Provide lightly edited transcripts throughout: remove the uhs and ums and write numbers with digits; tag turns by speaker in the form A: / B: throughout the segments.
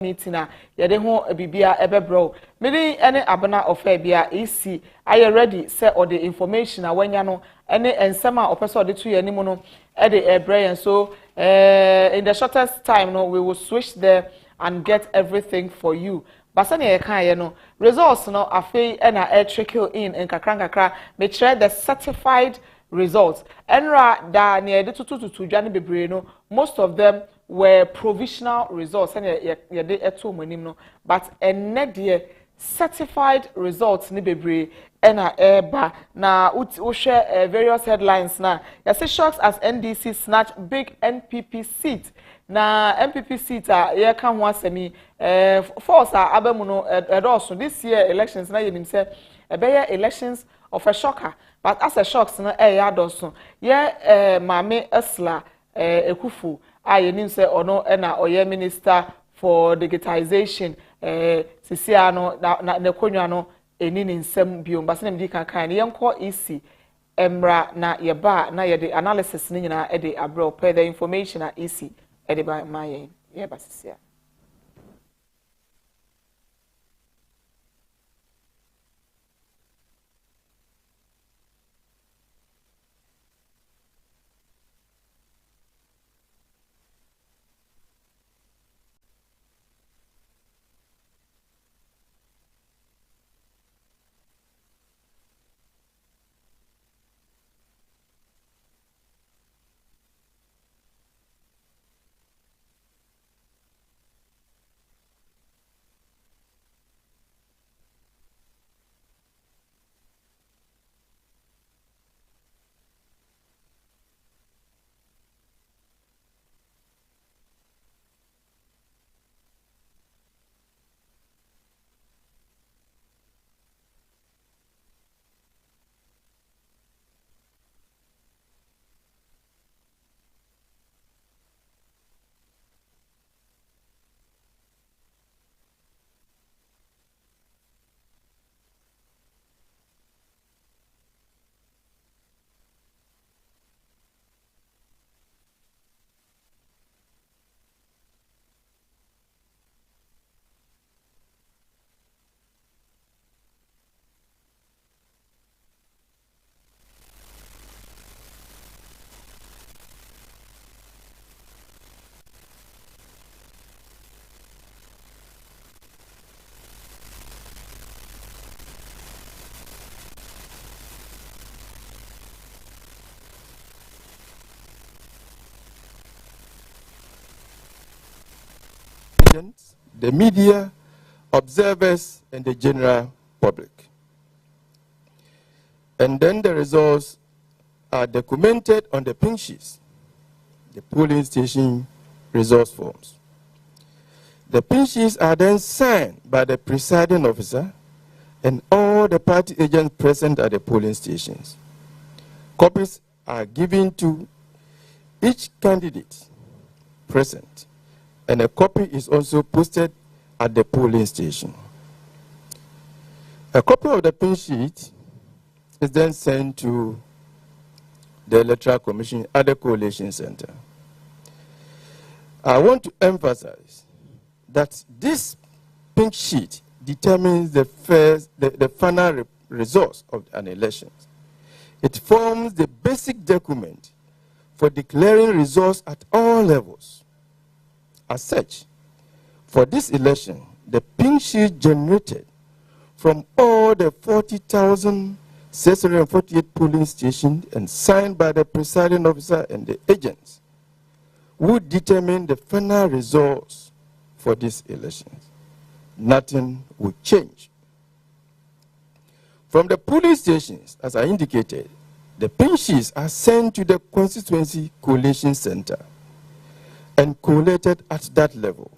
A: meeting a yede ho bibia ebebro meni ene abana ofa bia ec are ready say all the information a wanya no ene ensema opeso de to yanimu no e de ebre so in the shortest time no we will switch there and get everything for you basane ye kan ye no results no afei ena e trickle in kakra me share the certified results enra da ne de tutututu dwane bebre no most of them were provisional results and ye de eto monim no but enne certified results ni bebre ena eba na wo share various headlines na ya say shocks as NDC snatch big NPP seat na NPP seat ye kan ho asemi force abamu no edoso this year elections na yenim say ebeye elections of a shocker but as a shocks na ya doso ye mame esla ekufu ayenim say ono na oye minister for digitization sisia no na konwa no eni ni nsem biom base na mdi kan yenko ec emra na yeba na yede analysis ni nyina e de abro per the information na ec e de by my ye basisia.
B: The media, observers, and the general public. And then the results are documented on the pink sheets, the polling station results forms. The pink sheets are then signed by the presiding officer and all the party agents present at the polling stations. Copies are given to each candidate present, and a copy is also posted at the polling station. A copy of the pin sheet is then sent to the Electoral Commission at the Coalition Center. I want to emphasize that this pink sheet determines the final results of an election. It forms the basic document for declaring results at all levels. As such, for this election, the pink sheet generated from all the 40,648 polling stations and signed by the presiding officer and the agents would determine the final results for this election. Nothing would change. From the polling stations, as I indicated, the pink sheets are sent to the constituency coalition center and collated at that level.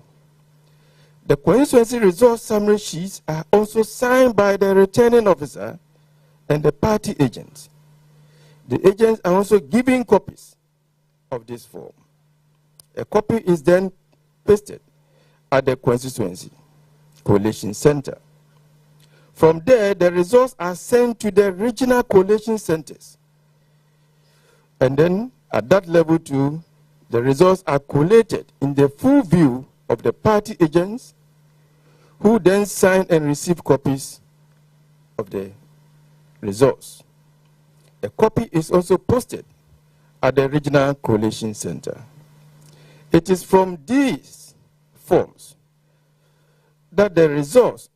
B: The constituency results summary sheets are also signed by the returning officer and the party agents. The agents are also given copies of this form. A copy is then pasted at the constituency coalition center. From there, the results are sent to the regional coalition centers. And then at that level too, the results are collated in the full view of the party agents, who then sign and receive copies of the results. A copy is also posted at the Regional Collation Center. It is from these forms that the results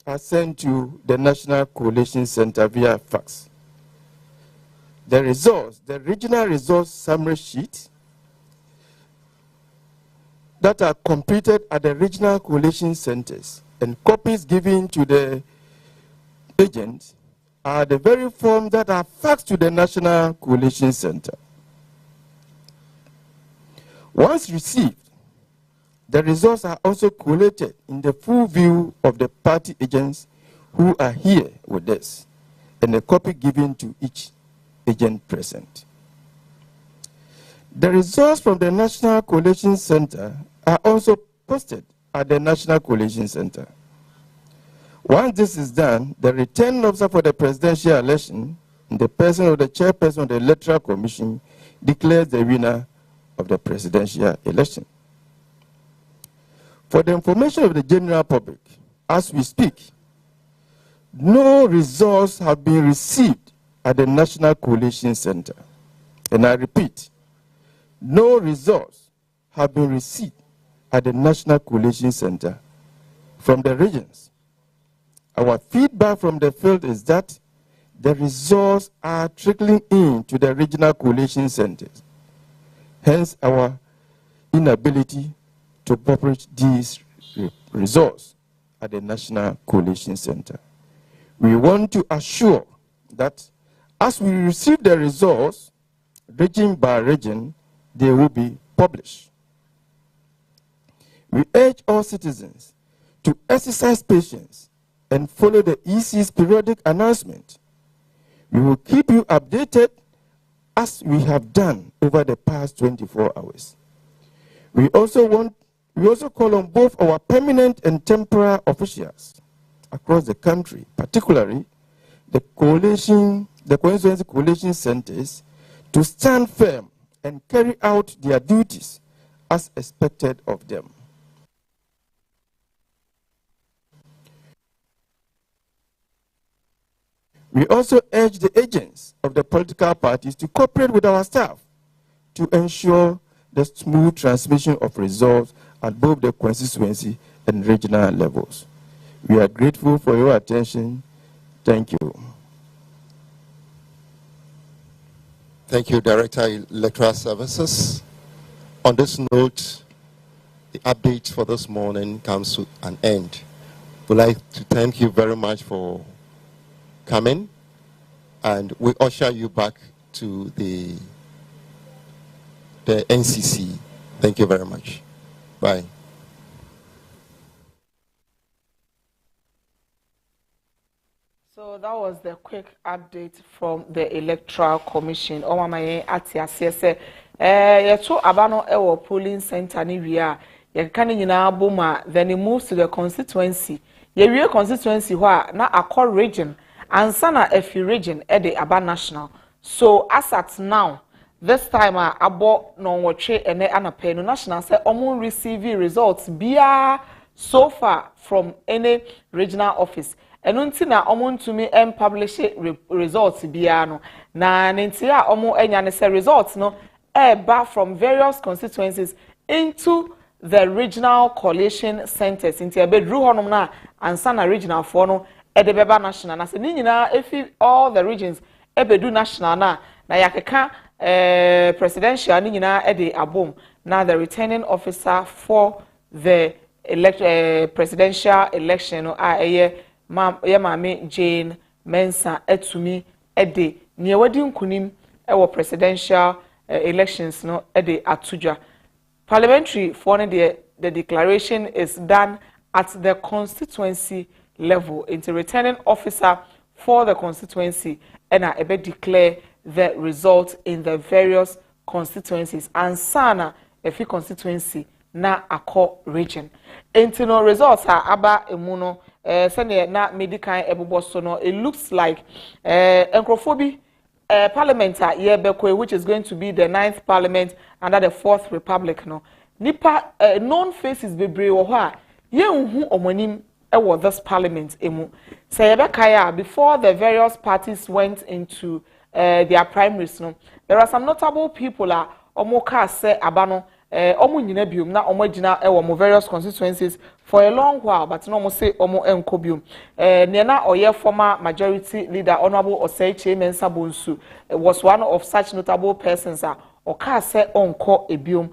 B: are sent to the National Collation Center via fax. The results, the regional results summary sheet that are completed at the regional collation centers and copies given to the agents are the very forms that are faxed to the National Collation Center. Once received, the results are also collated in the full view of the party agents who are here with us, and a copy given to each agent present. The results from the National Collation Center are also posted at the National Collation Center. Once this is done, the returning officer for the presidential election, in the person of the chairperson of the Electoral Commission, declares the winner of the presidential election. For the information of the general public, as we speak, no results have been received at the National Collation Center. And I repeat, no results have been received at the National Collation Center from the regions. Our feedback from the field is that the results are trickling in to the regional collation centers. Hence, our inability to publish these results at the National Collation Center. We want to assure that as we receive the results, region by region, they will be published. We urge all citizens to exercise patience and follow the EC's periodic announcement. We will keep you updated as we have done over the past 24 hours. We also call on both our permanent and temporary officials across the country, particularly the constituency collation centers, to stand firm and carry out their duties as expected of them. We also urge the agents of the political parties to cooperate with our staff to ensure the smooth transmission of results at both the constituency and regional levels. We are grateful for your attention. Thank you.
C: Thank you, Director, Electoral Services. On this note, the update for this morning comes to an end. We'd like to thank you very much for coming, and we usher you back to the NCC. Thank you very much. Bye.
A: So that was the quick update from the Electoral Commission. Omamaye ati asiese yeto abano ewo polling center ni wia yeka ni nyina aboma, then it moves to the constituency. Ye wie constituency ho a na akọ region ansa na efi region e de aba national. So as at now, this time abo no wotwe ene anape no national say omo receive results bia so far from any regional office. Eno nti na omo ntumi publish results bia no na nti a omo enya ne say results no eba from various constituencies into the regional collation centers. Nti ebedru honom na ansa na regional for no e de beba national na se ni nyina efi all the regions ebedu national na yakeka presidential ni nyina e de abom na the returning officer for the presidential election no Mame Jane Mensa etumi ede ne wadi nkunim ewo presidential elections no ede atudwa. Parliamentary for the declaration is done at the constituency level. Into returning officer for the constituency and ebe declare the result in the various constituencies and sana efi constituency na akọ region. Into no results are aba emuno sene na medical eboboso no. It looks like encrophobi parliament which is going to be the 9th parliament under the 4th republic no nipa known faces bebree wo ho a yenhu omonim ewo this parliament emu say yebekaya before the various parties went into their primaries no there are some notable people omo ka say abano omo nyina biom na omo agina ewo mo various constituencies for a long while but no omo say omo enko biom ne na oye former majority leader honorable Osei Mensa Bonsu was one of such notable persons oka say onko ebiom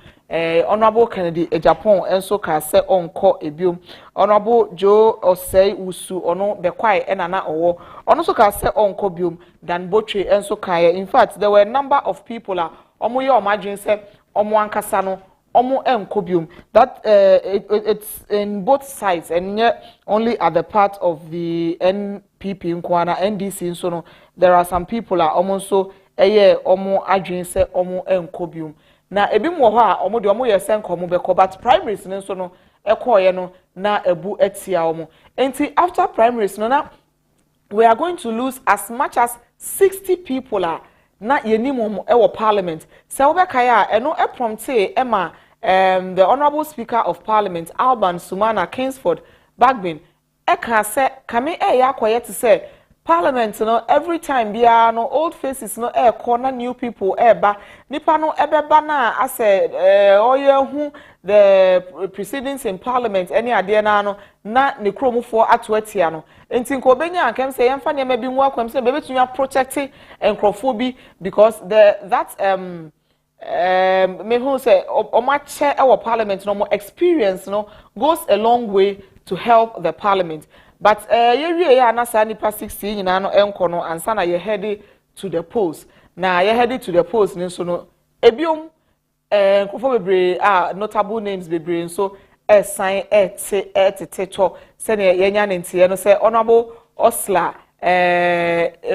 A: honorable Kennedy Japan enso ka say onko ebiom honorable Joe Osei Usu ono bekwai enana owo ono so ka say onko biom Dan Botwe enso ka in fact there were a number of people omo ye omadwen say omo ankasa no omo enko biom that it's in both sides and yet only at the part of the NPP nkwana NDC so no there are some people omo so omo adwen say omo enko biom na ebi mo ho a omo de omo yese nko omo beko but primaries ne so no ekoye no na ebu etia omo enti after primaries no na we are going to lose as much as 60 people na yenimo ewo parliament se obekaya eno prompte ema the honorable speaker of parliament Alban Sumana Kingsford Bagbin eka se kame yakoye to say parliament no every time bia no old faces no corner new people ba nipa no ebeba na ase oyehu the proceedings in parliament any ade na no na ne kromufo atoatia no enti nko benya akem say yemfa ne ma bi nwa akwam say bebetunya protect enkrofo because that me who say omache our parliament no more experience no goes a long way to help the parliament but ye na sa nipa 16 nyina no enko no ansa na ye headed to the polls na ye headed to the polls ni so no ebiom nkofo bebre notable names bebre so sign teto se ne ye nya ntie no se honorable Osla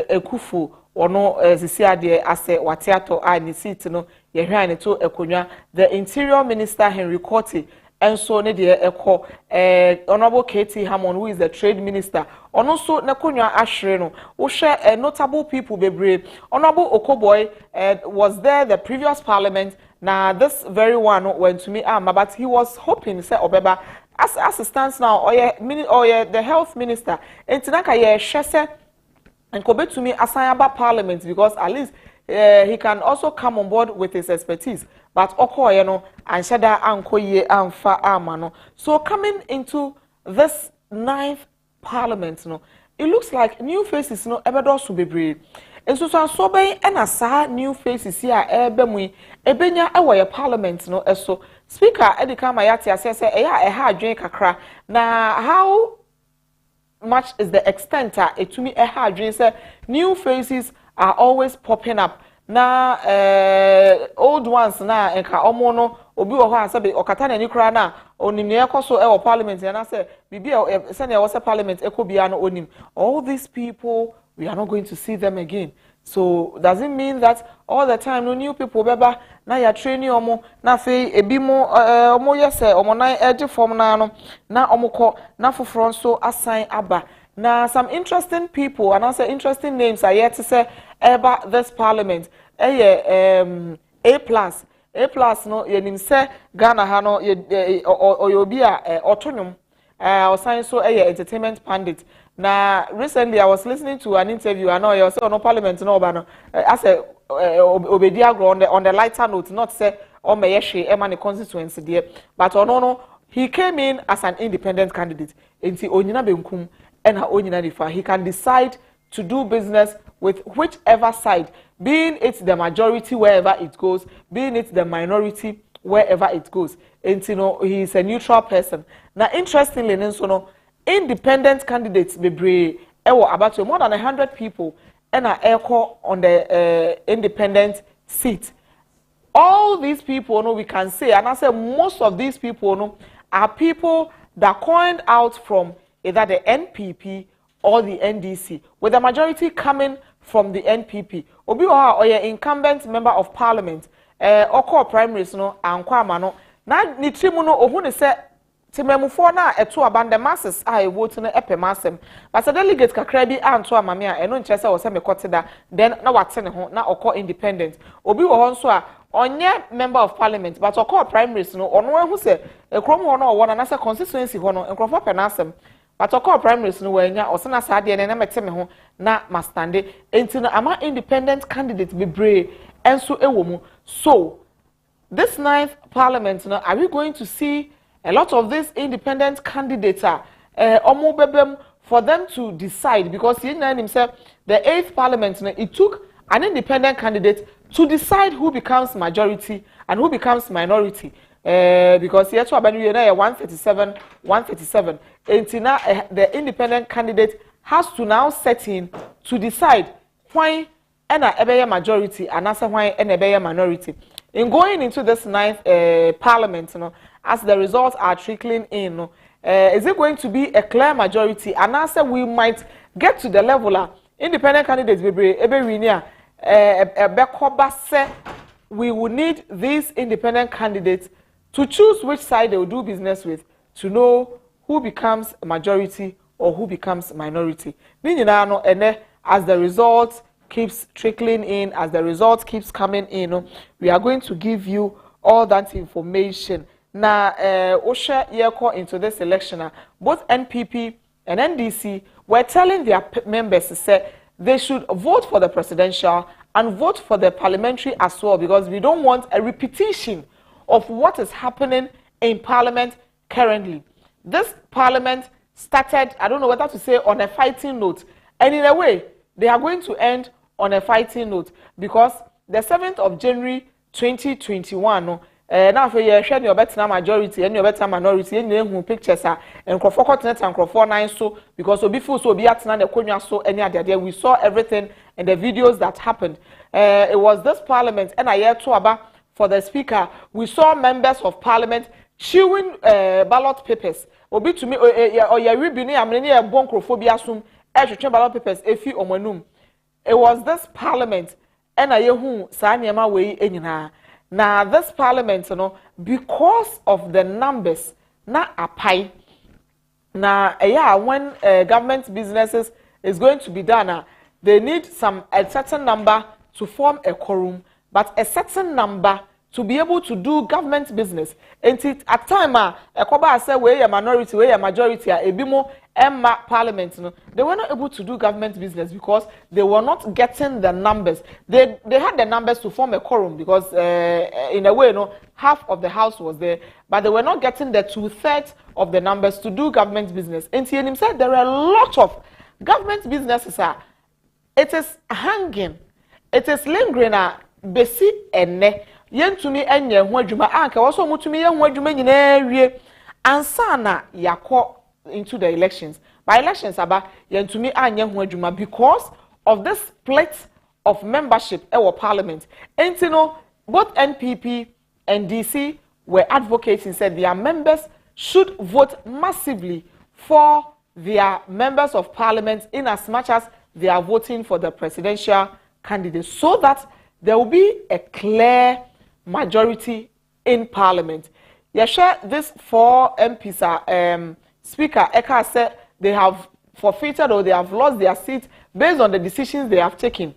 A: Ekufu ono sisi ade ase wateato ni seat no ye hwan ne to ekonwa the interior minister Henry Korte enso ne de eko honorable KT Hammond who is the trade minister ono so ne konwa ahwere no wo hwe notable people bebre honorable Okoboy was there the previous parliament now this very one went to me but he was hoping say obeba as it stands now or the health minister entinaka ye hwese and kobe to me assign parliament because at least he can also come on board with his expertise but okoye no and shada ankoye amfa amano so coming into this 9th parliament no it looks like new faces no ebedo so bebre enso so ben na sa new faces here ebemu ebenya ewo ye parliament no eso speaker edika mayati asese ha adwen kakra na how much is the extent etumi ha adwen say new faces are always popping up na old ones na enka omo no obi wo ho asabe okata na ni kra na onim ne ekoso e wo parliament na say bibia se na wo se parliament ekobia no onim all these people we are not going to see them again so does it mean that all the time no new people beba na ya training omo na fe ebi mo omo yese omo na eje form na no na omo ko na foforo so assign aba na some interesting people and also interesting names are yet to say about this parliament A plus no yenim say Ghana ha no oyobi otonum osan so entertainment pundit na recently I was listening to an interview and I say no parliament no ba no as obedi agro on the lighter note not say o meyehwe emani constituency there but no he came in as an independent candidate enti onyina benkum ena onyina difa he can decide to do business with whichever side, being it the majority wherever it goes, being it the minority wherever it goes. And you know, he is a neutral person. Now, interestingly, independent candidates be about more than 100 people and are echo on the independent seat. All these people, we can say, and I say most of these people, are people that coined out from either the NPP or the NDC, with the majority coming from the NPP. Obi or your incumbent member of parliament, or primaries no, and kwamano. Na ni trimuno ohune se timemufo na eto abande masses I vote no epe masem. But the delegate kakra bi anto amame a eno nkyese wo se me koteda then na wate ne ho na okọ independent. Obi wo ho nso a onye member of parliament but okọ primaries no ono ehu se ekrom ho no wo na na constituency ho no enkrofo penasem but okọ primaries no wanya osena saade ne na mete me ho na mastande enti no ama independent candidate bebre enso ewo so this 9th parliament now are we going to see a lot of these independent candidates for them to decide because he named himself the 8th parliament now it took an independent candidate to decide who becomes majority and who becomes minority because here to abanu 137 until now the independent candidate has to now set in to decide why ebe majority and answer why ebe minority. In going into this 9th parliament, as the results are trickling in, is it going to be a clear majority? And answer we might get to the level independent candidates we will need these independent candidates to choose which side they will do business with to know who becomes majority or who becomes minority. As the results keeps trickling in, as the results keeps coming in, we are going to give you all that information. Now, Osha Yeko into this election, both NPP and NDC were telling their members to say they should vote for the presidential and vote for the parliamentary as well because we don't want a repetition of what is happening in parliament currently. This parliament started, I don't know whether to say on a fighting note, and in a way, they are going to end on a fighting note because the 7th of January 2021 now for you share your better majority and your better minority and you pictures and crofo continent and crofo nine so because obi full so obi atena the konwa so any other day we saw everything in the videos that happened. It was this parliament and I hear to about for the speaker we saw members of parliament chewing ballot papers obi to me or ya we be ni amene e bon crofo bi asum e ballot papers efi omanum. It was this parliament and I hear sa niema we enyina. Now this parliament, because of the numbers, na apai. Now, when government businesses is going to be done, they need a certain number to form a quorum, but a certain number to be able to do government business. And at time, a say we a minority, we a majority, a bimo Emma parliament, they were not able to do government business because they were not getting the numbers. They had the numbers to form a quorum because in a way, half of the house was there, but they were not getting the 2/3 of the numbers to do government business. And he himself, there are a lot of government businesses. It is hanging, it is lingering. Besi ene yentumi enye ho adwuma anka woso mutumi ye ho adwuma nyina wie ansa na yakọ into the elections. By elections aba yentumi anye ho adwuma because of this split of membership our parliament. And both NPP and DC were advocating said their members should vote massively for their members of parliament in as much as they are voting for the presidential candidate so that there will be a clear majority in parliament. Yesha, these 4 MPs Speaker Eka said they have forfeited or they have lost their seat based on the decisions they have taken.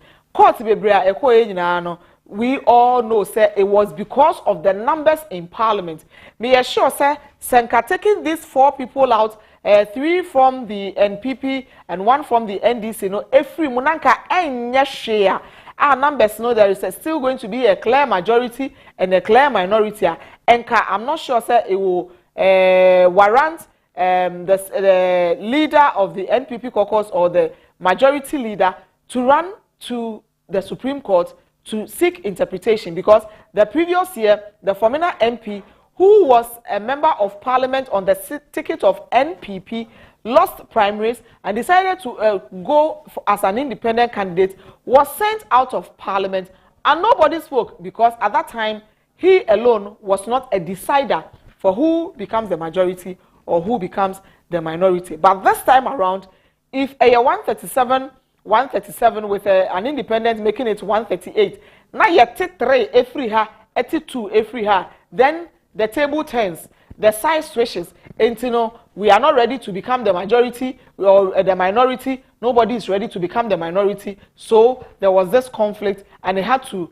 A: We all know say it was because of the numbers in parliament. Me assure say Senka taking these 4 people out, 3 from the NPP and 1 from the NDC, every munanka enya share. Our numbers know there is still going to be a clear majority and a clear minority. And I'm not sure say it will warrant the leader of the NPP caucus or the majority leader to run to the Supreme Court to seek interpretation because the previous year, the former MP who was a member of parliament on the ticket of NPP lost primaries and decided to go as an independent candidate, was sent out of parliament and nobody spoke because at that time he alone was not a decider for who becomes the majority or who becomes the minority. But this time around, if a 137 with an independent making it 138, now you take 3 every ha, 82 every ha, then the table turns. the side switches. And you know, we are not ready to become the majority or the minority. Nobody is ready to become the minority. So there was this conflict, and they had to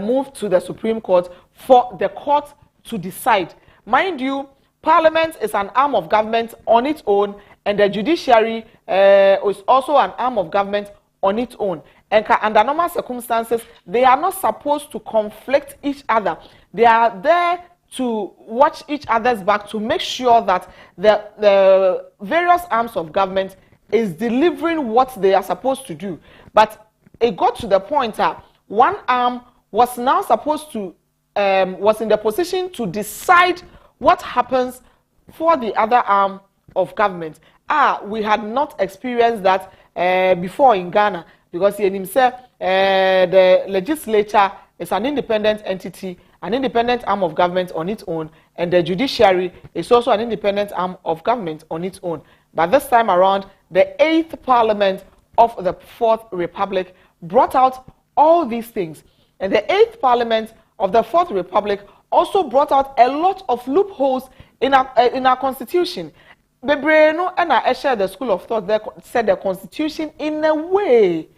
A: move to the Supreme Court for the court to decide. Mind you, Parliament is an arm of government on its own, and the judiciary is also an arm of government on its own. And under normal circumstances, they are not supposed to conflict each other. They are there to watch each other's back to make sure that the various arms of government is delivering what they are supposed to do. But it got to the point that one arm was now supposed to, was in the position to decide what happens for the other arm of government. We had not experienced that before in Ghana, because he himself, the legislature is an independent entity, an independent arm of government on its own, and the judiciary is also an independent arm of government on its own. But this time around, the 8th Parliament of the 4th Republic brought out all these things. And the 8th Parliament of the 4th Republic also brought out a lot of loopholes in our constitution. Bebreno and I shared the school of thought that said the constitution in a way.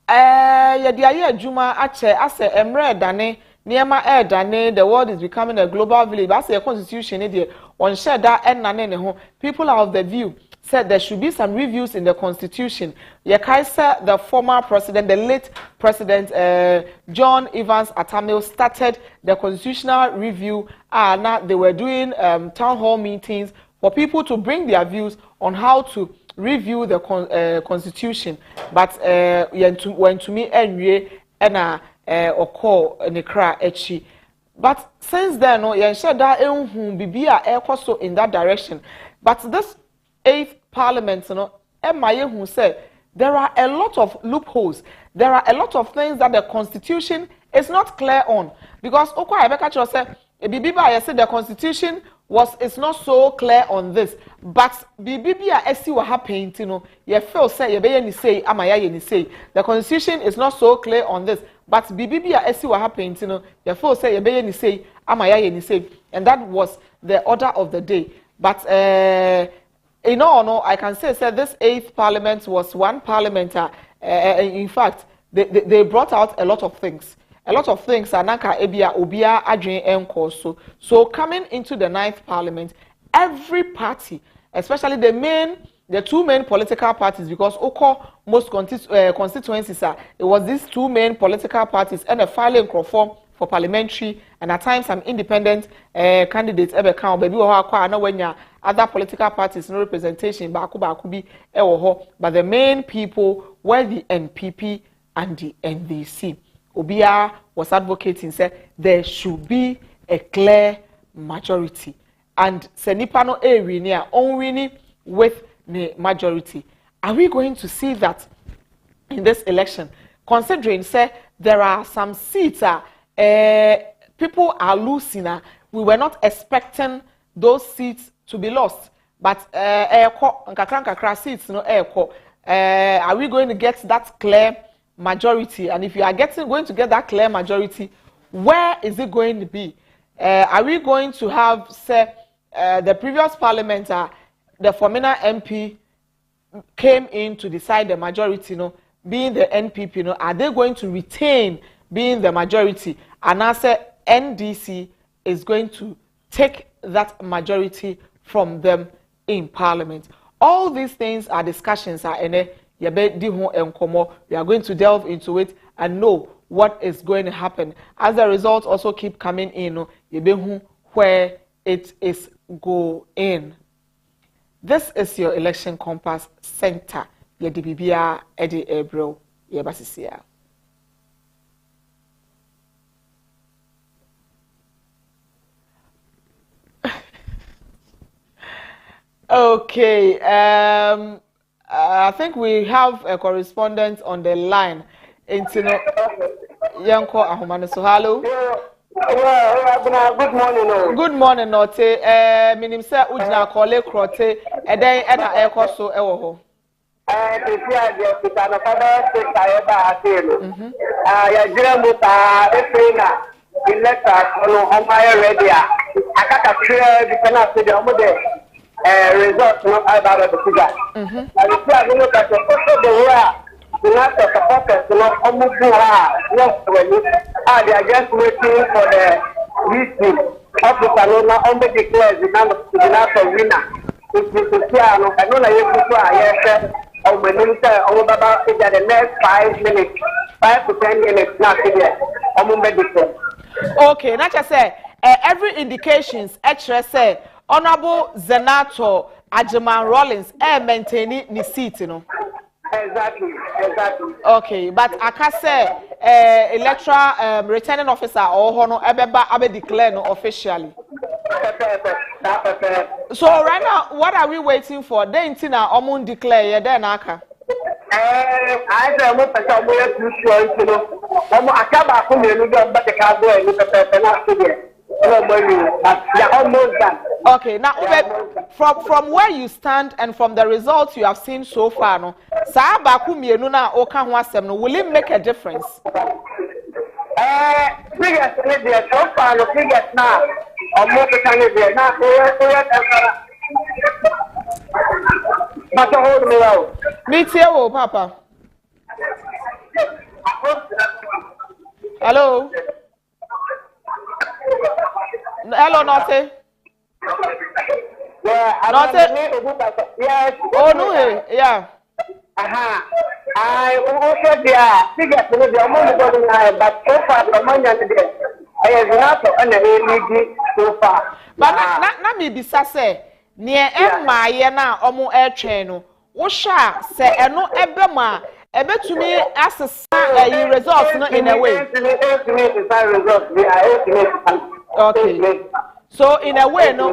A: Juma ache ase emre dane niema dane, the world is becoming a global village. As a constitution on share that and people are of the view said there should be some reviews in the constitution. Yekaisa, the former president, the late president John Evans Atamil started the constitutional review. Now they were doing town hall meetings for people to bring their views on how to review the constitution. But when to me and oko nekra echi. But since then, no, bibia also in that direction. But this 8th Parliament, you know, who said there are a lot of loopholes. There are a lot of things that the constitution is not clear on. Because Oko Abeka said, I said the constitution is not so clear on this. But Bibia esi wa happened, you know, you feel say you say amaya ni say the constitution is not so clear on this. But Bibia esi wa happened, you know, you feel say you ni say amaya ni say, and that was the order of the day. But in all, no, I can say this 8th Parliament was one parliament. In fact, they brought out a lot of things. A lot of things are naka ebia obia adwen enko. So coming into the 9th Parliament, every party, especially the two main political parties, because most constituencies it was these two main political parties and a filing form for parliamentary and at times some independent candidates ever count. Baby other political parties no representation but the main people were the NPP and the NDC. Obia was advocating said there should be a clear majority, and Senipano Area on winning with the majority. Are we going to see that in this election? Considering say there are some seats people are losing. We were not expecting those seats to be lost, but seats no are we going to get that clear majority? And if you are going to get that clear majority, where is it going to be? Are we going to have say the previous parliament the former MP came in to decide the majority, being the NPP, are they going to retain being the majority? And I say NDC is going to take that majority from them in parliament. All these things are discussions we are going to delve into it and know what is going to happen. As a result, also keep coming in where it is going. This is your election compass center. Yedibibia Eddie Ebro Yebasisia. Okay, I think we have a correspondent on the line. Intino Yanko Ahumane. So hello.
D: Good morning.
A: Good morning, Note. Minim se ujina kole krote. Eden ena eko so ewo ho.
D: Pisia de pitana kada se kayeba atelo. Ya jira muta efena electa kono homa ready a. akaka clear the penalty say the omo the result no about the figure. And if you are going to look at the way the national supporters no omo do yes they are just waiting for the meeting officer no omo declare the national winner. If you see I know na you people are yes or when you say omo baba in the next 5 minutes 5 to 10 minutes now omo declare.
A: Okay, not just say every indications actually say Honorable Zenato Ajeman Rollins maintaining the seat, you know.
D: Exactly.
A: Okay, but I can say electoral returning officer or hono ebeba abe declare no officially. So right now, what are we waiting for? Then Tina Omun declare then aka.
D: I don't know if I'm going to show you know. I come back from the new but the car boy look at the they're almost done.
A: Okay, now from where you stand and from the results you have seen so far, no, saa baku mienu na oka ho asem no, will it make a difference?
D: Figures there so far, no figures now. Almost can there now. But hold me out.
A: Meet you, Papa. Hello. Hello, Notte.
D: Yeah, yes.
A: Oh no, yeah.
D: I also there figures the amount of but so far the money there. I have not on the so far.
A: But na me bisa say near emma ye na omo airtrain no wo sha say eno ebe ma ebetumi asesa results no in a way. Okay. So in a way no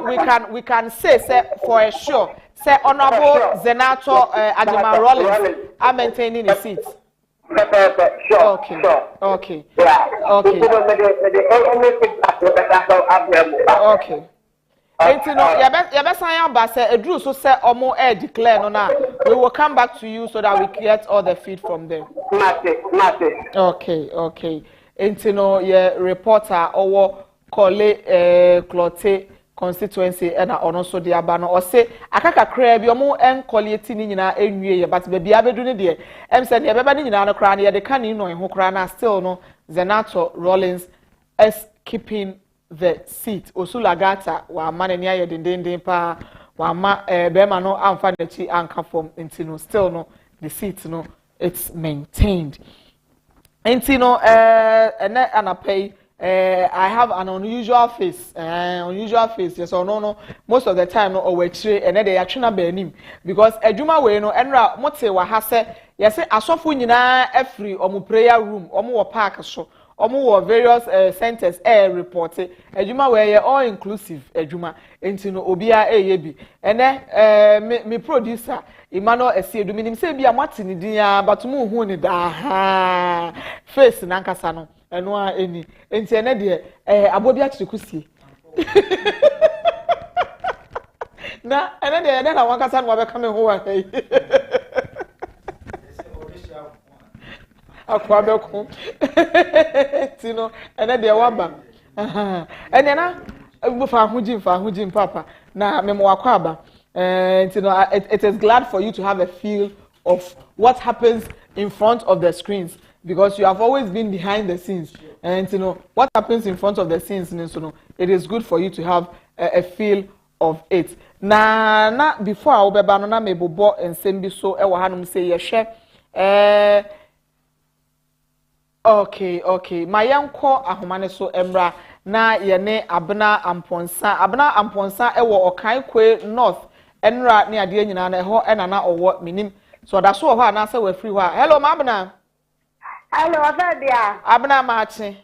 A: we can say for sure say Honorable Zenato Ajeman Rollins are maintaining the seat. Okay. Okay. Okay. Okay. Enti no ya be san ba say edru so say omo declare no na we will come back to you so that we get all the feed from them. Okay. Enti no ye reporter owo Kole Clote constituency and ono so de aba no o se akaka kra bi omo enkoleti ni nyina enwie ye but be bia bedu ne de em se ne beba ni nyina no kra na ye de ka ni no ho kra na still no Zenato Rollins is keeping the seat Osulagata wa mane ni aye dendenden pa wa ma bema no amfa na chi anka form enti no still no the seat no it's maintained enti no ene anapay I have an unusual face. Yes or no. Most of the time, no, or actually, and then they actually benim because ejuma we no enra mote wa ha se yes asofo nyina every omu prayer room omu wo park so omu wo various centers report ejuma we ye all inclusive ejuma enti no obia bi ene me producer Emmanuel Esiedu minim se bia matini din ya batumu hu ni da ha face na nkasa no eno a eni enti ene de abobi a chirikusie na ene de na wankasa no abeka me ho wa hey akwa beku tino ene de waba ene na fa hujin papa na memo akwa aba it is glad for you to have a feel of what happens in front of the screens because you have always been behind the scenes and what happens in front of the scenes it is good for you to have a feel of it na before I obeba no na mebobo ensem bi so e wo hanum say ye hwe okay mayanko ahomane so emra na ye ne abna amponsa e wo okan kwe north enra ne ade nyina na ho enana owo minim so da so ho ana se we free ho hello mabna
E: hello afadia
A: abna maachi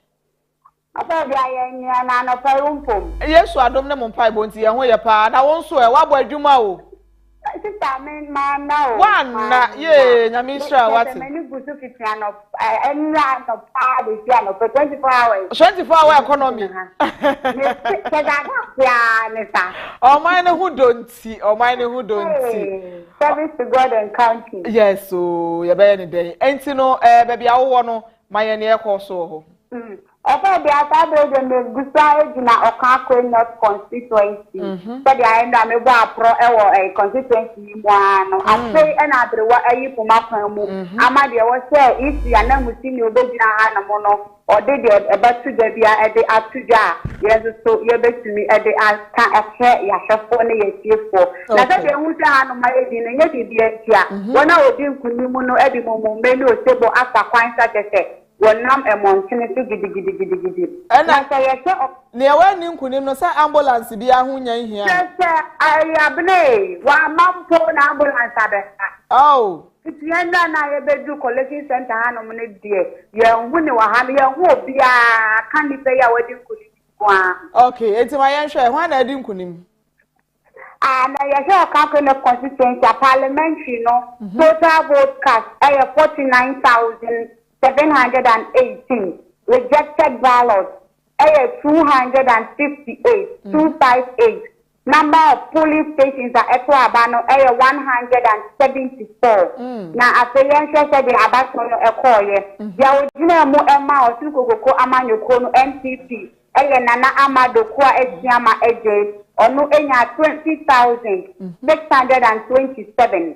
E: afadia ye nya na no parumpom
A: yesu adom ne mompai bonti ye ho ye pa na won so e wabo adwuma o
E: sister men man now
A: wana ye nyamisha wati
E: many busu fitiano enra no pa de piano for 24 hours
A: 24 hour economy oh mine who don't see
E: service to God and country
A: yes so ye be any day enti no baby awo no my ne e so ho
E: Efe bi asabe de me gusa ejina Okako North constituency. So the end am ebo apro ewo constituency mu ano. Afei e na adrewa ayi poma kwan mu. Ama de wo se isi ana musimi obejina ha na mo no. Ode de ebatu da bia e de atuja. Yeso so ye betumi e de aka ehe ya hwefo ne yesiefo. Na se de hu se ha no ma edi ne nye bibia tia. Wona odi nkunimu no e di momombe ni osebo asa kwan sa tete. Wonam emontene to gidi.
A: Ena ne wa ni nkunim no sa ambulance bi ahunya nhia.
E: Sese ayabne wa mampo na ambulance abeka.
A: Oh.
E: Itienda na yebedu collecting center hanom ne die. Ye hu ne wa ha ye hu obia kan ni pe ya wadi nkunim kwa.
A: Okay, enti ma yen hwe hwan na adi nkunim.
E: Na ye se Okako no constituency parliamentary no total vote cast 49,718 rejected ballots 258 258 number of polling stations at Abano 174 na afeyen se de abato no ekoye ya odina mu ema otukokoko amanyoko no NPP Nana Amado kwa Esiama Eje onu enya 20,627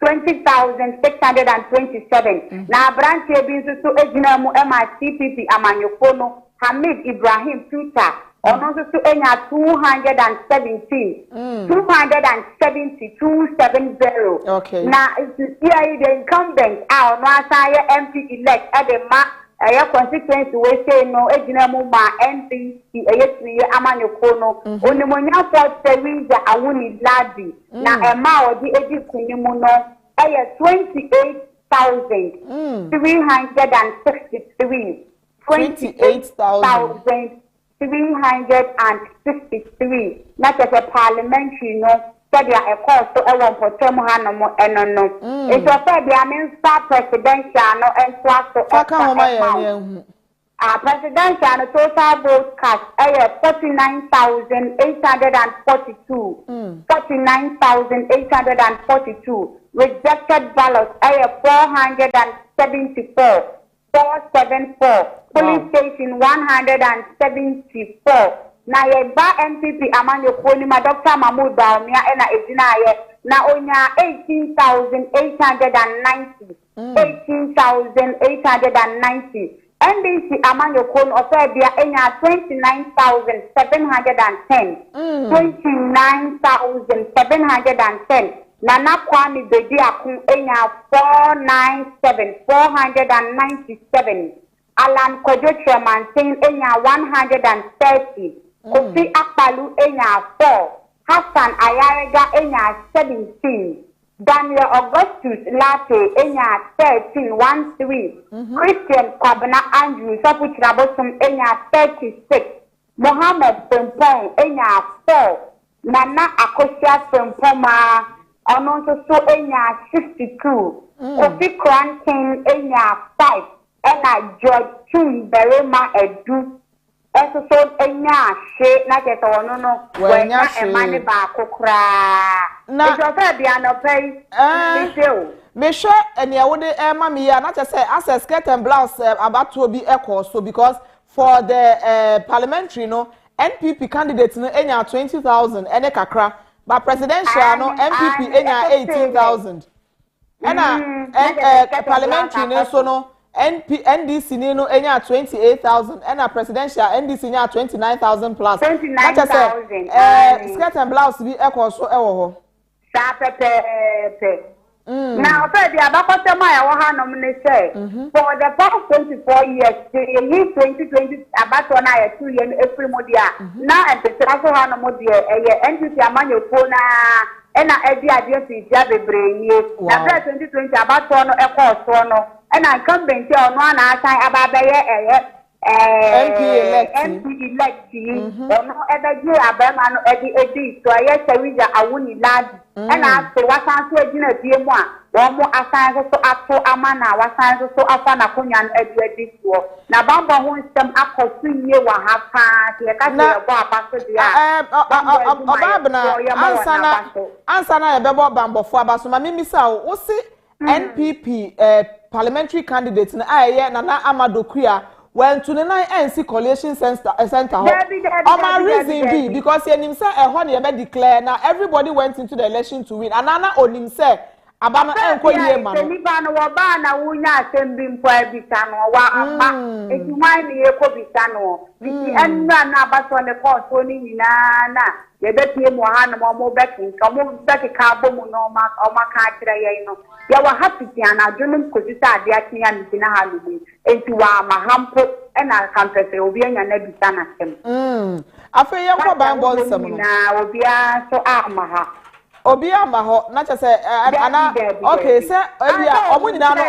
E: 20,627 na branch ebinsu so ejina mu MCPP amanyoko no Hamid Ibrahim Tuta ono so enya 217 270
A: okay
E: na here the incumbent ono asaye MP elect edema constituency we say no ejina mu ma NPC eyetri amanyoko no onimunya for Teresa Awuni Ladi na ema odi ejikunimu no 28,363 28,363 na tete parliamentary no said a course to a one for term hanomo enono it was said the minister presidential no and presidential no total vote cast 49,842 49,842 rejected ballots 474 474 police station 174 na ye ba MPP amanyoko ni ma Dr. Mahmoud Baumia ena ejina ye na onya 18,890 18,890 NDC amanyoko no ofebia enya 29,710 29,710 Nana Kwani Bedi Akun enya 497 Alan Kojo Mantin enya 130 Kofi Akpalu enya 4 Hassan Ayarega enya 17 Daniel Augustus Late enya 13 Christian Kwabena Andrew Sapuchirabosum enya 36 Mohammed Pempong enya 4 Nana Akosia Pempoma Ononso so enya 62 Kofi Krankin enya 5 ena George Berema Edu eso so enya she na keto wono no wenya emane ba kokra na ejo fa bia no pay
A: me sure ene awode ema me ya na che say access skirt and blouse abato bi ekọ so because for the parliamentary no NPP candidate no enya 20,000 ene kakra but presidential no MPP enya 18,000 ena parliamentary no so no NDC no enya 28,000 and a presidential NDC nya 29,000 plus.
E: 29,000.
A: Skirt and blouse be equal so ewo.
E: Now, the Abakosa Maya Wahanom say for the past 24 years, the year 2020 Abatona 2 years April Modia. Now at the Traso Hanomodia, NDC Amano Pona. Ena edi adie jabe brenye na 2020 abato no ekọ no ena incumbent ono na asan ababeye MP elect ono ebeji abema no edi so aye Teresa Awuni Ladi ena ase wasan so ejina die mu a wo mo asan so ato amana wasan so afa na konya no edi so na bamba ho nsem akosu nye wa ha pa ye ka je bo abaso dia
A: obabna ansana ye bebo bambofo abaso ma mimisa wo si NPP parliamentary candidate na aye Nana Amado Kuya when to the nine NC coalition center my reason be because you say a honey ever declare now everybody went into the election to win and Anna onim say abano enko yie ma no
E: nipa no wo ba na wunya asembi mpo abisa no wa ama ejuman ne ekobisa no biti enna na abaso ne court ni nyina na ye betie mo ha no mo bekin ka mo beki ka bomu no ma o ma ka kire ye no ya wa happy na adwonum kodisa ade atia ni na ha no enti wa ma hampo ena kampese obi anya na bisa na sem
A: afa ye ko ban bon sem no
E: na obi a so ama ha
A: obi ama ho na che say ana okay say ebia omo nyina no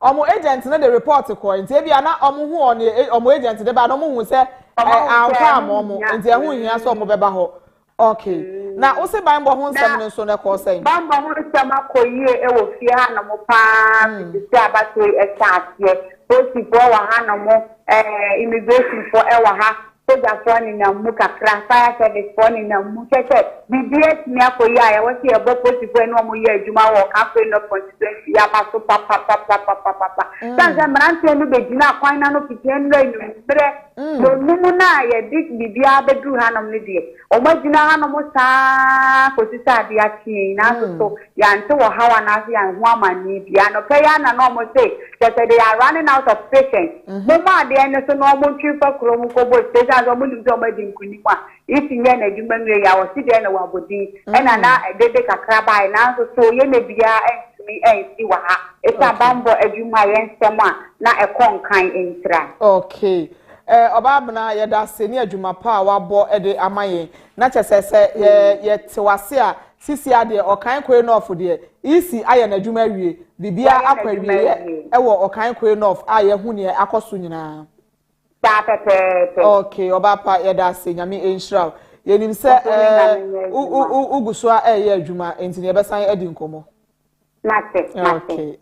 A: omo agent na the report ko nti ebia na omo hu on omo agent de ba no mo hu say anfa omo nti ehu hia so omo beba ho okay na o se ban bo ho nsem no so na ko say
E: ban bo ho nsem akoyie e wo fie ha na mo pa ti abato e taase posi bo wa ha na mo immigration for e wa ha soja phone na mu kakra fire service phone na mu keke BBS ni akoyi aya wo se ebo posi fo enu mo ye adwuma wo cafe no constituency ya ba so papa sanza mranti enu be gina kwan na no pitien no enu bre no numu na ye dik bibia bedu hanom ne die o ma gina hanom sa ko si sa dia chi na so ya nte wo hawa na so ya hu amani bia no pe ya na no mo say that they are running out of patience mo ma de ene so no mo twi fa kro mu ko bo so mo lim so ma di nkuni kwa if nye na adwuma nwe ya wo si de na wabodi ena na dede kakra bai na so ye na bia entumi ensi wa ha eta bambo adwuma ye nsem a na ekon kan entra
A: okay obabna ye da seni adwuma pa wabo ede amaye na chesese ye tewase a sisi ade okan kwe north de isi aye na adwuma wie bibia akwawie ewo okan kwe north aye hu ne akoso nyina okay obapa ye da se nyame enhira yenim se ugusua ye adwuma enti ne besan edi nkomo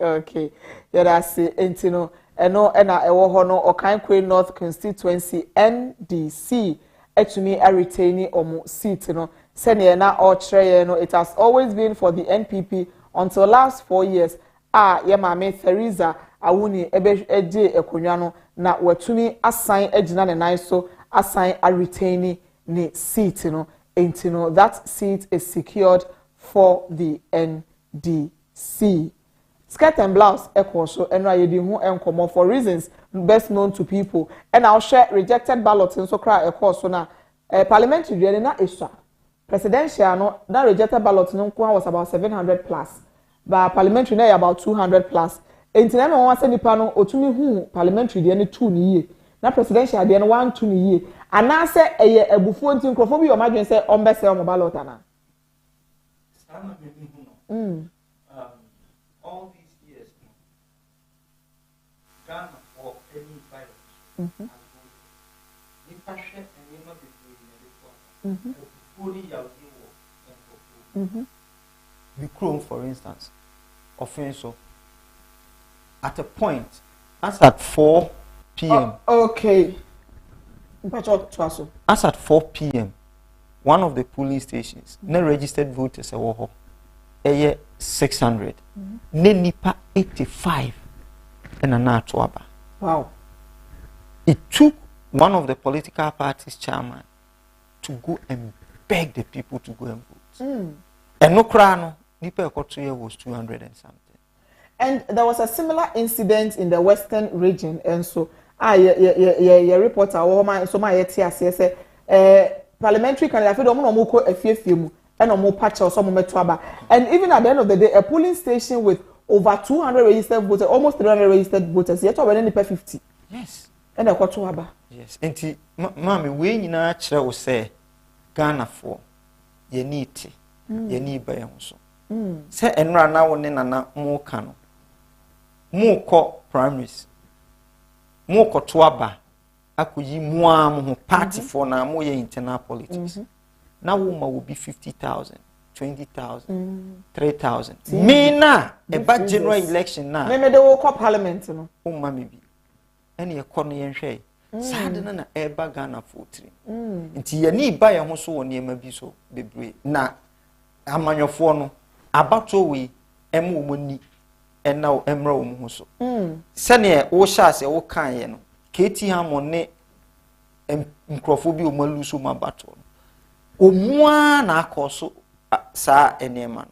A: okay ye da se enti no eno ena ewo ho no okan kwe north constituency NDC etumi retain omo seat no se ne na o kire no it has always been for the NPP until last 4 years ye mame Theresa Awuni ebe eje ekonwa no na watumi assign ejina ne nan so assign a retain ni seat no enti no that seat is secured for the NDC. Skirt and blouse so and yedi hu enkomo for reasons best known to people and I'll share rejected ballots so cry so na parliamentary na eswa presidential no that rejected ballot no was about 700 plus but parliamentary na about 200 plus entina me won say nipa no otumi hu parliamentary de ne 2 ni ye na presidential de ne 1 2 ni ye ana se eye abufuo ntin krofo bi o madwen se ombese o ballot ana
F: all these years, Ghana for any virus, the Chrome, for instance, offensive at a point, as at 4 p.m.
A: Okay.
F: As at 4 p.m., one of the polling stations, no registered voters a year 600, nipa 85, and a tuaba.
A: Wow.
F: It took one of the political parties' chairman to go and beg the people to go and vote. And no crano, nipa ekotuye was 200 and something.
A: And there was a similar incident in the western region, and so reporter so my say parliamentary candidate for no mo ko afiefie mu and no patch or some metuaba. And even at the end of the day, a polling station with over 200 registered voters, almost 300 registered voters, yet already nipa 50.
F: Yes.
A: And a kwatuaba.
F: Yes. Enti mami we nyina kire wo say Ghana for ye need ye need ba ye so. Say enra na wo ne nana mo ka no. Mo ko primaries. Mo ko toaba akoyi mo am ho party for na mo ye internal politics. Now woman will be 50,000, 20,000, 3,000. Me na about general election na.
A: Me de wo ko parliament no.
F: O ma me bi. Ene ye ko no ye hwe. Sade na eba Ghana for 3. Nti ye ni ba ye ho so woni ema bi so bebre. Na amanyofo no abato we ema omoni and now emra umuso. Sene wo shase wo kan ye no. KT Hamone mkrofo bi omaluso mabato. Omua na akoso sa enema no.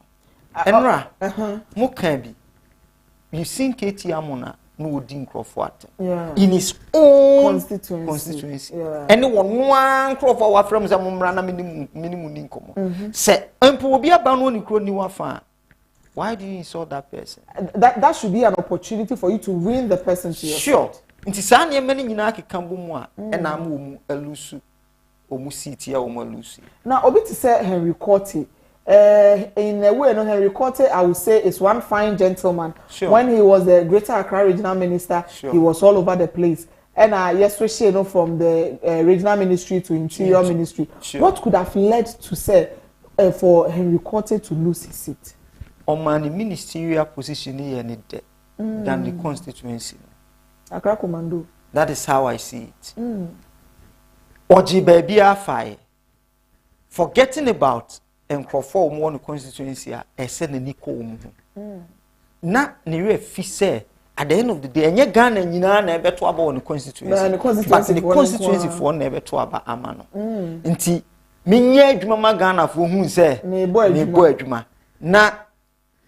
F: Enra mo kan bi. You seen KT Hamona no odi nkrofo ate. In his own constituency. Anyone one nkrofo wa from za mumra na minimum ninkomo. Se empo obi aba no ni kro ni wa fa. Why do you insult that person?
A: That should be an opportunity for you to win the person to your
F: sure. Nti saa ne mani nyina kekambo mu a na am omu alusu omu seat ya omu alusu.
A: Now obi to say Henry Cote in a way no Henry Cote I would say is one fine gentleman.
F: Sure.
A: When he was the Greater Accra Regional Minister, he was all over the place. And yes, we share from the Regional Ministry to Interior Ministry. Sure. What could have led to say for Henry Cote to lose his seat?
F: On my ministerial position here than the constituency.
A: Accra Commando.
F: That is how I see it. Oji baby afai. Forgetting about Nkrofo one constituency ese ne niko omu. Na ne re fi say at the end of the day enye Ghana nyina na ebeto aba on constituency. But the constituency for na ebeto aba ama no. Nti menye adwuma ma Ghana fo hu say ne bo adwuma na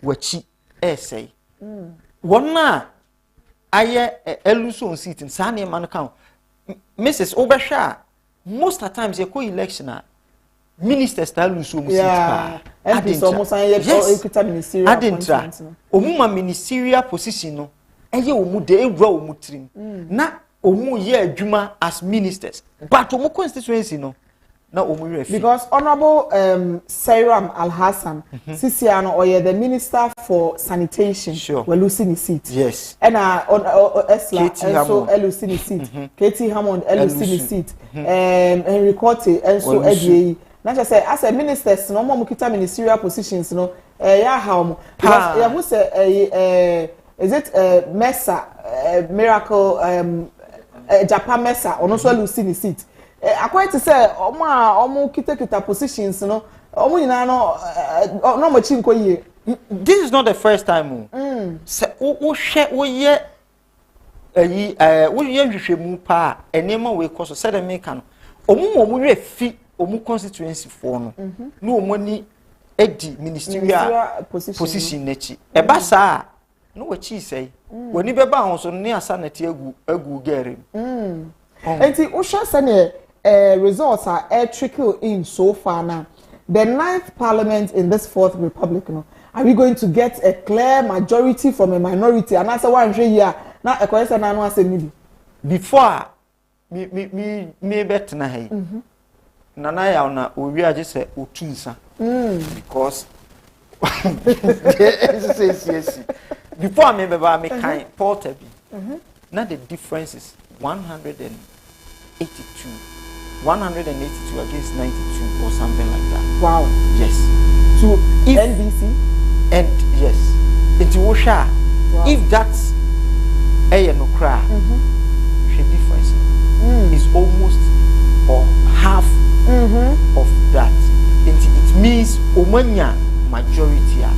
F: wachi essay. Wona aye eluso on seat in Sani man count. Mrs. Obasha, most of the times you call election ministers style luso seat pa.
A: And almost a ministerial
F: appointment. Omuma ministerial position no. Eye omu de ewra omu trim. Na omu ye adwuma as ministers. But omu constituency no. Na omu refi.
A: Because Honorable Sairam Al-Hassan, Sisiano, or the Minister for Sanitation, were losing his seat.
F: Yes.
A: And Esla, and so losing his seat. Katie Hammond, losing his seat. Henry Cote, and so Eddie. Not just say, as a minister, no more mukita ministerial positions, no, how because who say, is it Mesa, Miracle, Japan Mesa, or also losing his seat? According to say, omo kita positions, no, omo ina no machin ko ye.
F: This is not the first time. Se wo hwe wo ye wo ye hwehwemu pa enema we koso se dem make no. Omo hwe fi omu constituency for no. No omo ni edi ministerial position nechi. E ba sa no wachi say. Woni beba ho so ne asa na ti agu gerem.
A: Enti wo hwe se ne results are trickle in so far now. The 9th Parliament in this 4th Republic, are we going to get a clear majority from a minority? And that's why I'm sure here now a question I know say maybe
F: before me bet na hey. Nana ya na owi age say otunsa. Because yes. Before me beba me kind porter bi. Now the difference is 182 against 92 or something like that.
A: Wow.
F: Yes.
A: To NBC?
F: And yes. Into Osha. Wow. If that's a no cry, the difference is almost or half of that. It means Omania majority are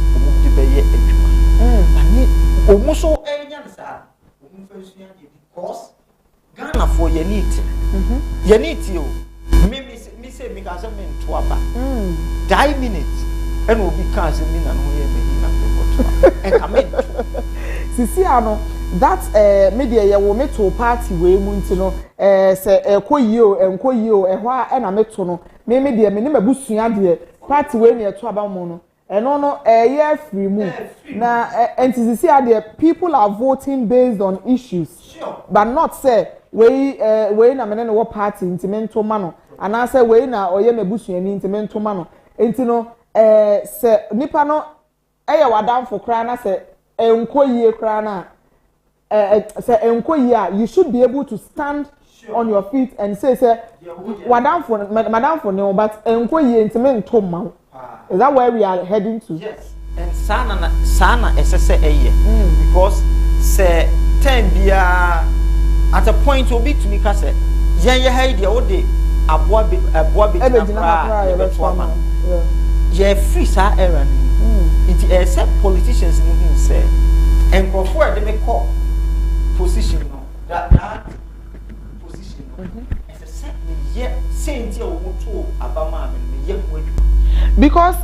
F: almost all because Ghana for your need. You need you. Me say me can say me to aba. 5 minutes and will be cancer me na no ye me and come in.
A: Sisi ano that media ye wo meto party we mu nti no say enko yio ehwa e na meto no me media me ne mabusua de party we ne to aba mu no eno no ye free mu na enti sisi ade people are voting based on issues, sure, but not say we na me ne wo party intimento mano ana say we na oye mebusuani intimento mano enti no say nipa no eye wadam for kra na say enkoyie kra na say enkoyie you should be able to stand, sure, on your feet and say wadam for madam for no but enkoyie intimento mano. Is that where we are heading to?
F: Yes. And sana essence because say 10 bia at a point will be to me ka say ye idea o de aboa be ye free sa error it except politicians who say and before they make call position no that position no as a set me yeah saying you want to abama me yeah
A: because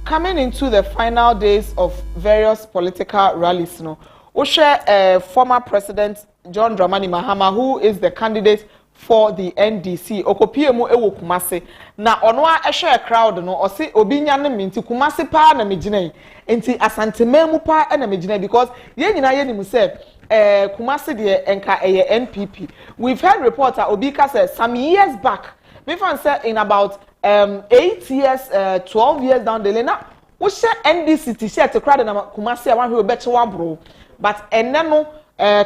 A: coming into the final days of various political rallies no we share former president John Dramani Mahama, who is the candidate for the NDC okopie mu ewo Kumasi na ono a ehwe crowd no osi obi nya ne minti Kumasi pa na megina enti asantemamu pa na megina because ye nyina ye nimu se Kumasi de enka NPP. We've heard reporter Obika said some years back before say in about 8 years 12 years down the line na wo share NDC t-shirt crowd na Kumasi a wan hwe obeche wa bro but eneno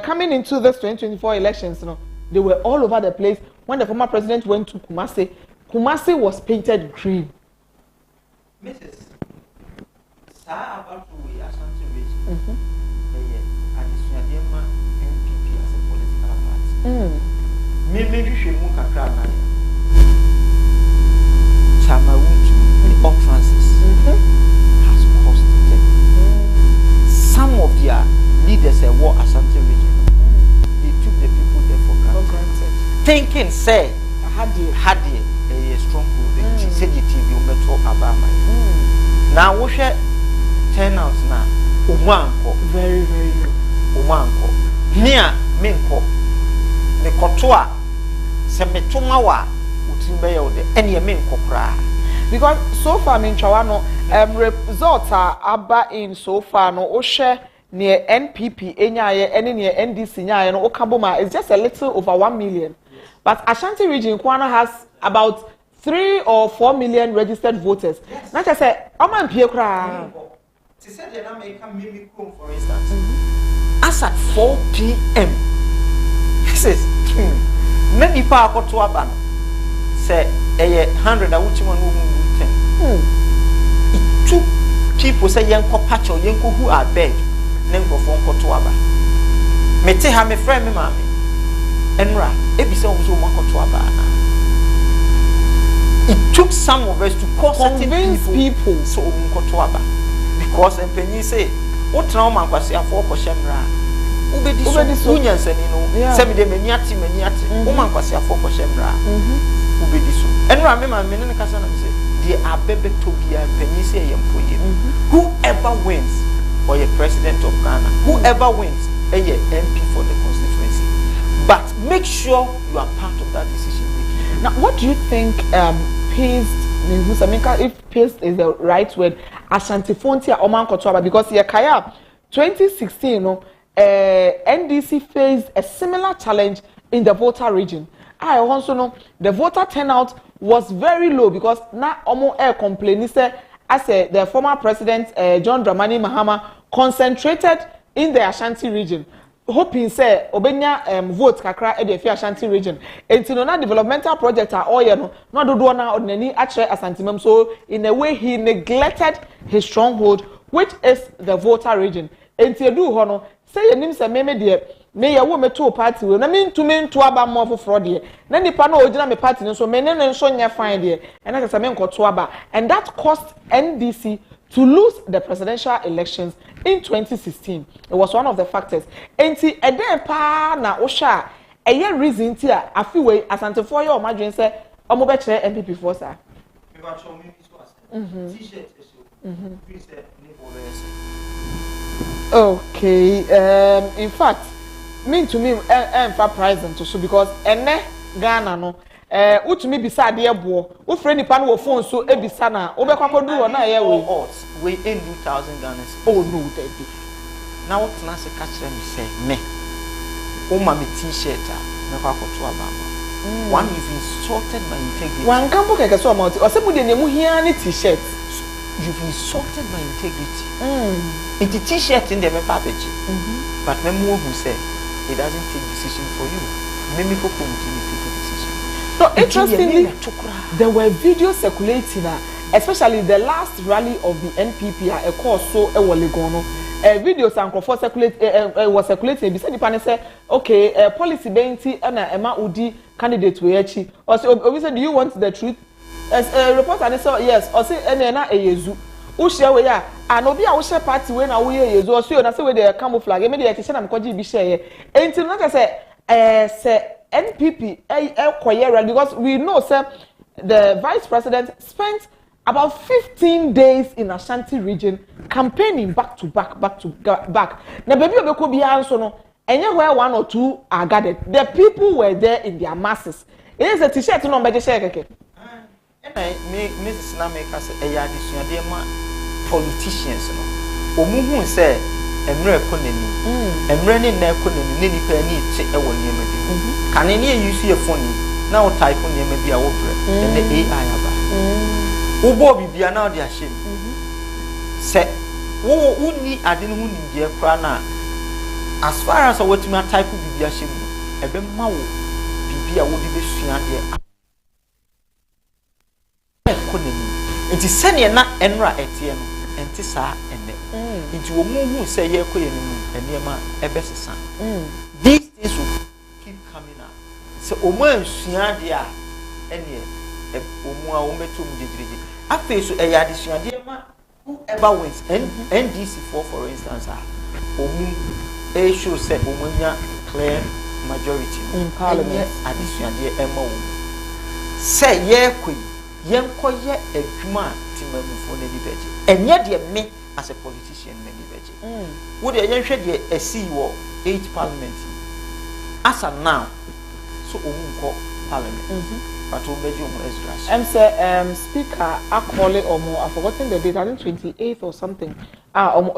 A: coming into this 2024 elections no they were all over the place. When the former president went to Kumasi, Kumasi was painted green.
F: Mrs. Sa about we Ashanti region. NPP as a political party. Maybe we should move kakra na. Chama Wuntu, all Francis has cost them. Some of their leaders say war Ashanti region. They took the people there for granted. Thinking, say, had a strong hold. She said the TV will talk about my. Now, we share turnouts now. Umanko.
A: Very, very low.
F: Umanko. Nia, Minko. The Kotoa. Semetumawa. Utimbe yode. Any Minko cry.
A: Because so far, Minchawano, results are aba in so far, no, Oshe. Near NPP, any near NDC, no Okaboma is just a little over 1 million. But Ashanti region, Kwana has about 3 or 4 million registered voters. Yes. Not just say, Oman Piekra.
F: She said, they don't make a mimicum, for instance. As at 4 p.m., he says, many people to Aban say, 100, I would want 10. It took people say, Yanko Pacho, Yanko who are bed. Nengo phone kotoaba. Mete ha me friend me mami. Enra, ebise ozo mo kotoaba. It took some of us to cause certain people so kotoaba because empenyi say what na man kwase afọ koshemra. Ubedi so unyansani no. Se me de maniati. O man kwase afọ koshemra. Ubedi so. Enra me mami ne kasa na say they are bebe to bia empenyi say yempoye. Whoever wins or a president of Ghana, whoever wins, a MP for the constituency. But make sure you are part of that decision making.
A: Now, what do you think if paced is the right word, Ashanti Fontia Oman Kotoaba? Because Kaya 2016, NDC faced a similar challenge in the voter region. I also know the voter turnout was very low because now Omo Air complained, as the former president John Dramani Mahama concentrated in the Ashanti region, hoping say obenya vote kakra e the Ashanti region. Until na developmental project are all no do na ordinary actually Asantimem. So in a way he neglected his stronghold, which is the voter region. Until do hono say your name say meme de me ya wo meto party we na me to aba more for fraud de na nipa na ogina me party so me ne nso nya fine de and na say me nkoto aba, and that cost NDC to lose the presidential elections in 2016. It was one of the factors. Enti eden pa na osha eye reason ti a afi we asante for your imagine say omo be kire MPP for sir. T-shirt okay, in fact mean to me for present so because ene Ghana no utumi bisa de ebo wo frɛ nipa no wo phone so ebisa na wo be kwakodu wo na ye
F: we 8,000 Ghana.
A: Oh no, that be
F: now what na se catch them say me o ma me t-shirt na kwakoto aba one you've insulted my integrity
A: one campo keke so amount o se mu de nemu hia ni t-shirt
F: you've insulted my integrity it t-shirt in the package but me who say it doesn't take decision for you me for take a decision.
A: No, interestingly, there were videos circulating, especially the last rally of the NPP. A course so videos and was circulating. Beside the panel said, okay, policy benti and Emma Udi candidate we actually. Also, we said, do you want the truth? As a reporter, they said yes. Or say, na eyezu. wo share we ya and obi a wo share party we na wo ye yezo so na say we dey camouflage me dey te share na me koji bi share ye enti no ka say NPP koyera because we know say the vice president spent about 15 days in Ashanti region campaigning back to back. Na baby obeko bi anso no enye where one or two are gathered. The people were there in their masses. It is a t-shirt no mbeje share keke.
F: Me Mrs. Nameka say eya adisuade ma politicians no. Omuhu say emre economy. Emre ni na economy ni nipa ni che e wo niam bi. Kan ni use your phone na o type niam bi a wo bre. And the AI aba. Ubo bibia na odi ahye se wo ni ade no hu ni die kra na as far as what me type bibia ahye mu ebe ma wo bibia wo di besua de ko nani enti sene na enra etie no enti saa ene enti wo mu hu se ye ko ye ni mu eniema ebe sesa these things will keep coming up so o ma sua de a ene omu a ometo mu jejirije afi so eya adisuade ma whoever wins NDC for instance omu show say omunya clear majority
A: in parliament
F: adisuade ema wo say ye kwi yenkoye adwuma timamufo na di beje enye de me as a politician na di beje wo de yenhwe de asi wo 8 parliament as of now so omu nko parliament but speaker I call it or more I've forgotten the date I think 28th or something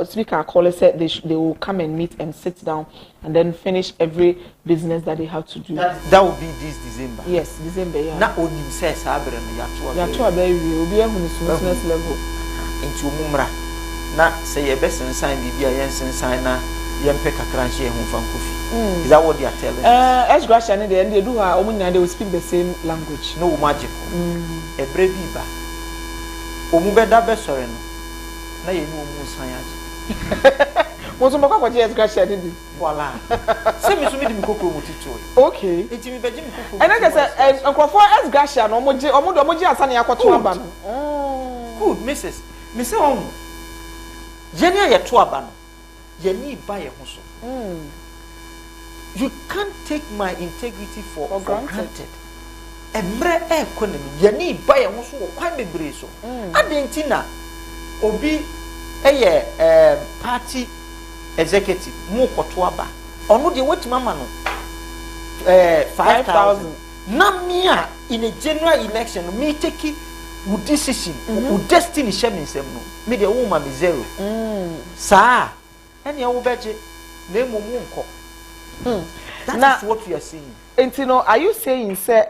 F: speaker I call it said they will come and meet and sit down and then finish every business that they have to do that will be this December yes December yeah na onim say sabre no ya to abai we obi ehun ni smoothness level into mumra na say ye best sign bibia yen sign na yempe kakra nche ehun fan kofi is that what they are telling us Gracia and they do her they will speak the same language no magic e brevi ba omu beda be sore no na ye no omu san age mo so mbakwa je Gracia ndi voila se mi so mi di mi kokoro mo tito okay enti mi beje mi kokoro and I say enkrofo Gracia no omo je asane yakoto aba no good Mrs. me say on je ne ye to aba no ye ni ba ye ho so you can't take my integrity for granted. Emre economy yani buy e so kwan bebre so. Adentina obi party executive mu koto aba. Ono de wetima ma no 5,000. Na me in a general election me take would decision would destiny share me sem no. Me de woman be zero. Sa ene wo beje na emomu nko. That is what we are seeing. And you know, are you saying, say,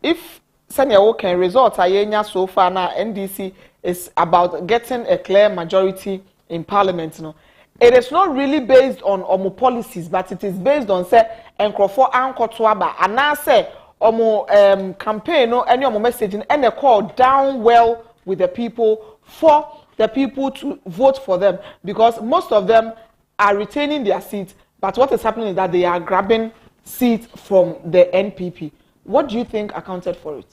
F: if Sanya can result Ayenya so far now, NDC is about getting a clear majority in Parliament, you know, it is not really based on Omo policies, but it is based on say Enkrofo Anko Tuaba, and now say Omo campaign, no, any Omo messaging, and a call down well with the people for the people to vote for them, because most of them are retaining their seats. But what is happening is that they are grabbing seats from the NPP. What do you think accounted for it?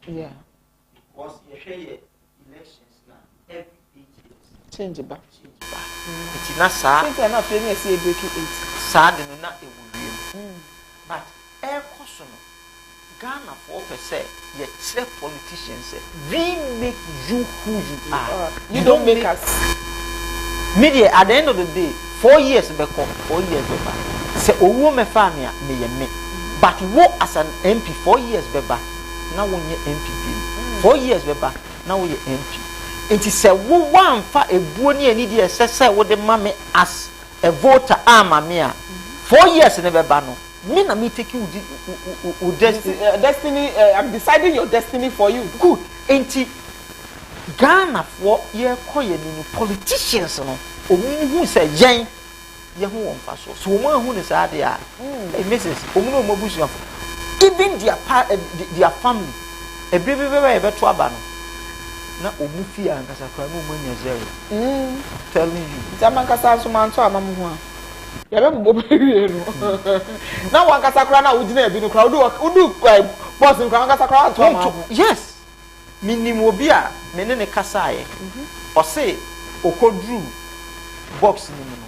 F: Yeah. Because elections now every 8 years. Change it back. It's not sad. Since I'm not feeling a breaking 8. Sad and not a woman. But air caution. Ghana 4% yet self politicians say we make you who you are. You don't make us. Media at the end of the day, 4 years back, 4 years back. Say owo me family me me. But what as an MP 4 years back, now when you MPP. 4 years back, now we MP. It is say wo wan fa ebuo ni ani dey say wo de mame as a voter amamia. 4 years never no. Me na me take you destiny. I'm deciding your destiny for you. Good. Enti Ghana for ye koye ni politicians no. Omu hu say yen ye hu won fa so. So omu hu ni say dey a. Mrs. Omu no mo busu afo. Even their family. Ebrebebe be to aba no. Na omu fi ankasa kra no mo nya zero. Telling you. Zaman kasa so man to amamu hu a. Ya be bobo no na wan kasa kra na ugina e bi no kra udu
A: boss in kwanga sakra to
F: yes minim obi a me ne kasa aye o say okodru box ni mu no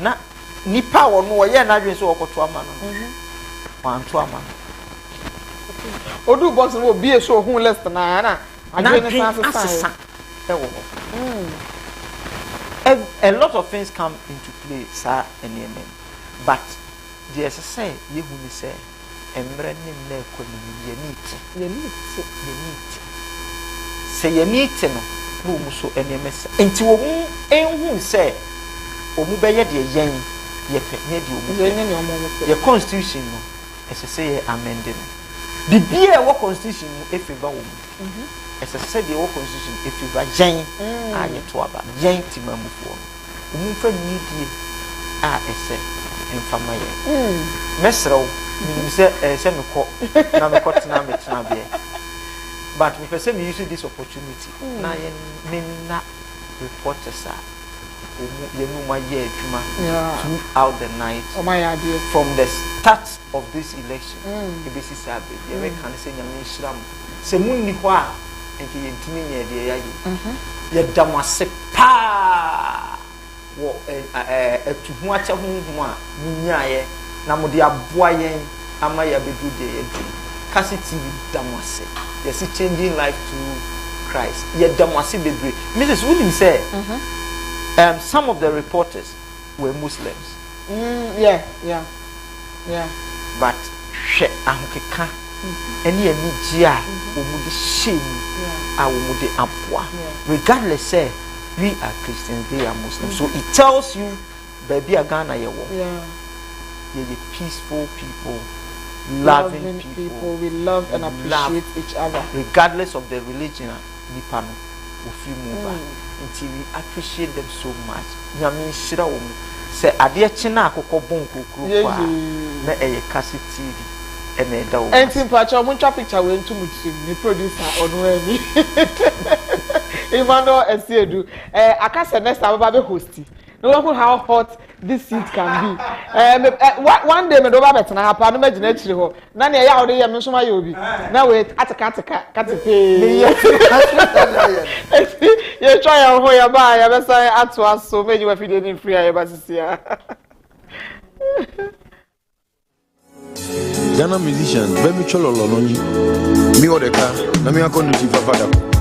F: na nipa wo no ye na dwen so okoto ama no wanto ama
A: odu box no obi e so hu list na adwen
F: asesa ewo a lot of things come into play sir and but the say you hu ni say emre nim na ekonomi ye need say ye need no no mu so enemesa enti wo hu enhu say omu beye de yen ye pe ne de omu
A: yen ne omu
F: ye constitution no ese say ye amended bibia wo constitution no efeba wo mu ese say de wo constitution efeba yen aye to aba yen timamufo no omu fa nidie a ese enfama ye mesrew minim se me ko na me ko tena me tena be but we person me use this opportunity na ye minna reporters are throughout the night from the start of this election ebesi sabe ye we kan se nyame hyiram se munni ho a enke yentimi nye de yayi ye damase pa wo atuhu acha hu a munyaaye na mo de aboa yen ama ya bedu de ye du CACI TV damase ye see changing life to Christ ye damase bebre Mrs. William say some of the reporters were Muslims.
A: Yeah.
F: But she ankeka any gia omudi shame awomudi apwa. Regardless say we are Christians, they are Muslims. So it tells you baby Ghana ye wo. You're peaceful people, loving people.
A: We love and appreciate each other.
F: Regardless of the religion, nipano we move until we appreciate them so much. Nyame shira wo say ade china akokọ bonko kru kwa na CACI TV e na da wo.
A: Enti mpacha mo twa picture we ntu mutim ni producer onu ani. Emmanuel Esiedu akase next ababa be hosti. No know how hot this seat can be. One day me do ba betena hapa no magina chiri ho. Na ne ya ode ye me so ma ye obi. Na we ateka katepe. You try your whole ya ba ya be say ato aso meji wa fide ni free ya ba sisia.
G: Ghana musicians, baby chololo no ni. Mi odeka, na mi akonu ti fafa da.